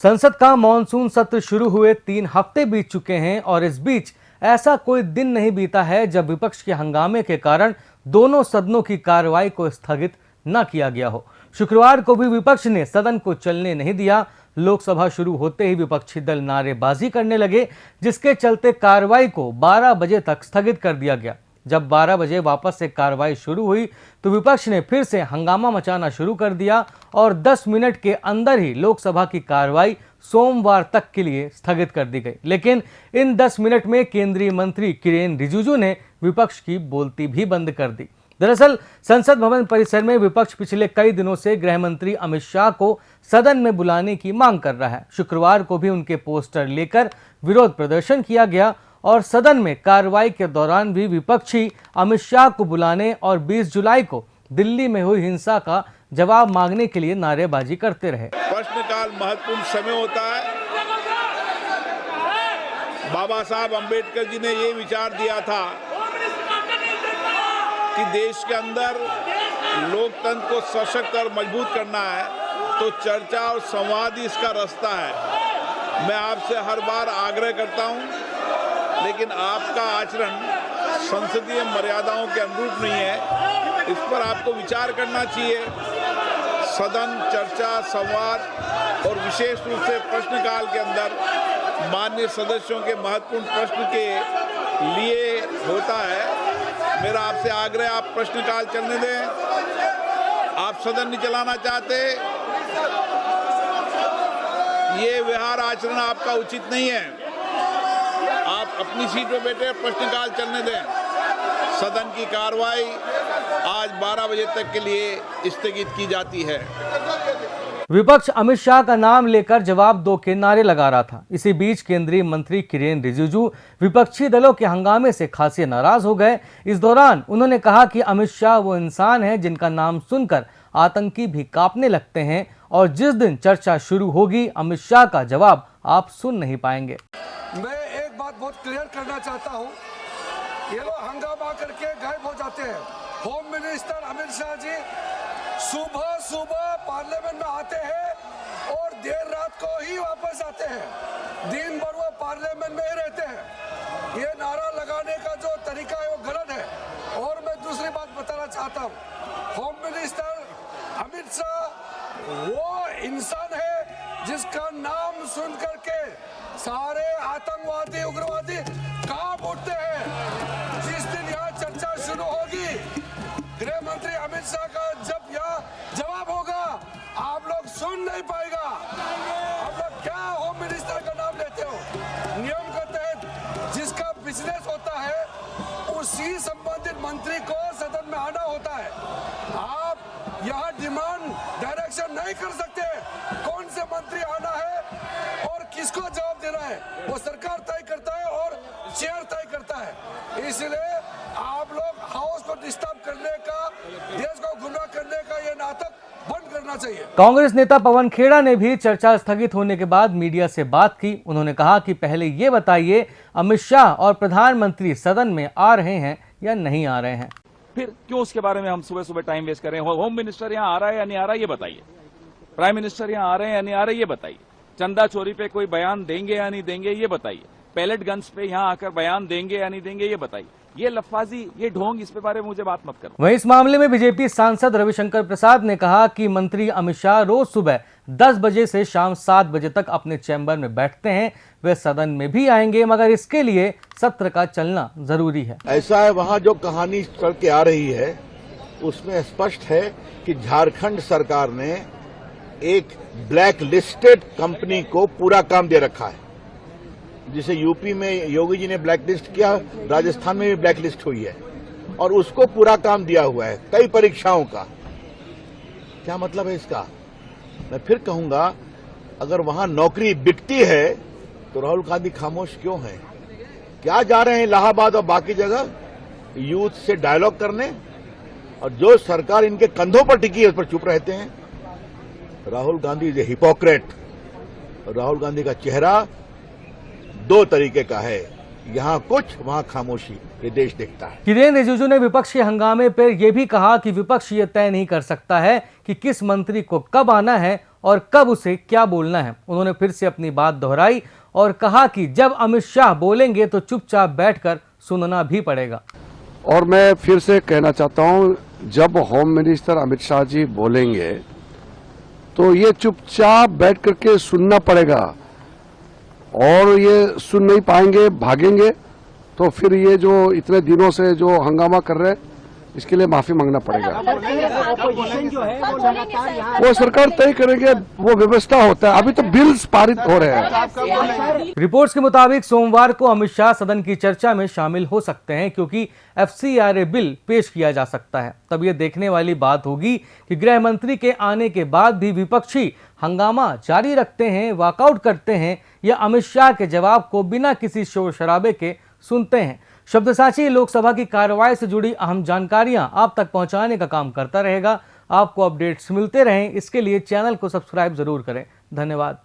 संसद का मॉनसून सत्र शुरू हुए 3 हफ्ते बीत चुके हैं और इस बीच ऐसा कोई दिन नहीं बीता है जब विपक्ष के हंगामे के कारण दोनों सदनों की कार्रवाई को स्थगित न किया गया हो। शुक्रवार को भी विपक्ष ने सदन को चलने नहीं दिया। लोकसभा शुरू होते ही विपक्षी दल नारेबाजी करने लगे, जिसके चलते कार्रवाई को 12 बजे तक स्थगित कर दिया गया। जब 12 बजे वापस से कार्रवाई शुरू हुई तो विपक्ष ने फिर से हंगामा मचाना शुरू कर दिया और 10 मिनट के अंदर ही लोकसभा की कार्रवाई सोमवार तक के लिए स्थगित कर दी गई। लेकिन इन 10 मिनट में केंद्रीय मंत्री किरेन रिजिजू ने विपक्ष की बोलती भी बंद कर दी। दरअसल संसद भवन परिसर में विपक्ष पिछले कई दिनों से गृह मंत्री अमित शाह को सदन में बुलाने की मांग कर रहा है। शुक्रवार को भी उनके पोस्टर लेकर विरोध प्रदर्शन किया गया और सदन में कार्रवाई के दौरान भी विपक्षी अमित शाह को बुलाने और 20 जुलाई को दिल्ली में हुई हिंसा का जवाब मांगने के लिए नारेबाजी करते रहे। प्रश्नकाल महत्वपूर्ण समय होता है। बाबा साहब अंबेडकर जी ने ये विचार दिया था कि देश के अंदर लोकतंत्र को सशक्त और मजबूत करना है तो चर्चा और संवाद ही इसका रास्ता है। मैं आपसे हर बार आग्रह करता हूं, लेकिन आपका आचरण संसदीय मर्यादाओं के अनुरूप नहीं है। इस पर आपको विचार करना चाहिए। सदन चर्चा, संवाद और विशेष रूप से प्रश्नकाल के अंदर माननीय सदस्यों के महत्वपूर्ण प्रश्न के लिए होता है। मेरा आपसे आग्रह, आप प्रश्नकाल चलने दें। आप सदन नहीं चलाना चाहते, ये व्यवहार आचरण आपका उचित नहीं है। आप अपनी सीट पर बैठे प्रश्नकाल चलने दें। सदन की कार्रवाई आज 12 बजे तक के लिए स्थगित की जाती है। विपक्ष अमित शाह का नाम लेकर जवाब दो के नारे लगा रहा था। इसी बीच केंद्रीय मंत्री किरेन रिजिजू विपक्षी दलों के हंगामे से खासे नाराज हो गए। इस दौरान उन्होंने कहा कि अमित शाह वो इंसान है जिनका नाम सुनकर आतंकी भी कांपने लगते हैं और जिस दिन चर्चा शुरू होगी अमित शाह का जवाब आप सुन नहीं पाएंगे। मैं एक बात बहुत क्लियर करना चाहता हूं, ये लोग हंगामा करके गायब हो जाते हैं। होम मिनिस्टर अमित शाह जी सुबह सुबह पार्लियामेंट में आते हैं और देर रात को ही वापस आते हैं। दिन भर वो पार्लियामेंट में ही रहते हैं। ये नारा लगाने का जो तरीका है वो गलत है। और मैं दूसरी बात बताना चाहता हूँ, होम मिनिस्टर अमित शाह वो इंसान है जिसका नाम सुन करके सारे आतंकवादी उग्रवादी कांप उठते हैं। जिस दिन यहाँ चर्चा शुरू होगी, गृह मंत्री अमित शाह का जब यहाँ जवाब होगा, आप लोग सुन नहीं पाएगा। आप लोग क्या होम मिनिस्टर का नाम लेते हो? नियम के तहत जिसका बिजनेस होता है उसी संबंधित मंत्री को सदन में आना होता है। आप यहाँ डिमांड डायरेक्शन नहीं कर सकते कौन से मंत्री आना है और किसको जवाब देना है। वो सरकार तय करता है और चेयर तय करता है। इसलिए आप लोग हाउस को डिस्टर्ब करने का, देश को गुमराह करने का ये नाटक बंद करना चाहिए। कांग्रेस नेता पवन खेड़ा ने भी चर्चा स्थगित होने के बाद मीडिया से बात की। उन्होंने कहा कि पहले ये बताइए अमित शाह और प्रधानमंत्री सदन में आ रहे हैं या नहीं आ रहे हैं। फिर क्यों उसके बारे में हम सुबह सुबह टाइम वेस्ट करें? होम मिनिस्टर यहाँ आ रहा है या नहीं आ रहा है ये बताइए। प्राइम मिनिस्टर यहाँ आ रहे हैं या नहीं आ रहे ये बताइए। चंदा चोरी पे कोई बयान देंगे या नहीं देंगे ये बताइए। पैलेट गन्स पे यहाँ आकर बयान देंगे या नहीं देंगे ये बताइए। ये लफाजी, ये ढोंग, इस पे बारे में मुझे बात मत करो। वहीं इस मामले में बीजेपी सांसद रविशंकर प्रसाद ने कहा कि मंत्री अमित शाह रोज सुबह 10 बजे से शाम 7 बजे तक अपने चैम्बर में बैठते हैं। वे सदन में भी आएंगे, मगर इसके लिए सत्र का चलना जरूरी है। ऐसा है, वहाँ जो कहानी चल के आ रही है उसमें स्पष्ट है कि झारखंड सरकार ने एक ब्लैक लिस्टेड कंपनी को पूरा काम दे रखा है। जिसे यूपी में योगी जी ने ब्लैक लिस्ट किया, राजस्थान में भी ब्लैक लिस्ट हुई है और उसको पूरा काम दिया हुआ है कई परीक्षाओं का। क्या मतलब है इसका? मैं फिर कहूंगा, अगर वहां नौकरी बिकती है तो राहुल गांधी खामोश क्यों है? क्या जा रहे हैं इलाहाबाद और बाकी जगह यूथ से डायलॉग करने, और जो सरकार इनके कंधों पर टिकी है उस पर चुप रहते हैं। Rahul Gandhi is a hypocrite. Rahul Gandhi का चेहरा दो तरीके का है, यहाँ कुछ वहाँ खामोशी, ये देश देखता है। किरेन रिजिजू ने विपक्ष के हंगामे पर यह भी कहा कि विपक्ष ये तय नहीं कर सकता है कि किस मंत्री को कब आना है और कब उसे क्या बोलना है। उन्होंने फिर से अपनी बात दोहराई और कहा कि जब अमित शाह बोलेंगे तो चुपचाप बैठकर सुनना भी पड़ेगा। और मैं फिर से कहना चाहता हूं, जब होम मिनिस्टर अमित शाह जी बोलेंगे तो ये चुपचाप बैठ करके सुनना पड़ेगा, और ये सुन नहीं पाएंगे, भागेंगे, तो फिर ये जो इतने दिनों से जो हंगामा कर रहे हैं इसके लिए माफी मांगना पड़ेगा। अपोजिशन जो है वो लगातार यहाँ वो सरकार तय करेंगे, वो व्यवस्था होता है। अभी तो बिल्स पारित हो रहे हैं। रिपोर्ट्स के मुताबिक सोमवार को अमित शाह सदन की चर्चा में शामिल हो सकते हैं, क्योंकि FCRA बिल पेश किया जा सकता है। तब यह देखने वाली बात होगी कि गृह मंत्री के आने के बाद भी विपक्षी हंगामा जारी रखते हैं, वॉकआउट करते हैं, या अमित शाह के जवाब को बिना किसी शोर शराबे के सुनते हैं। शब्दसाची लोकसभा की कार्रवाई से जुड़ी अहम जानकारियां आप तक पहुंचाने का काम करता रहेगा। आपको अपडेट्स मिलते रहें, इसके लिए चैनल को सब्सक्राइब जरूर करें। धन्यवाद।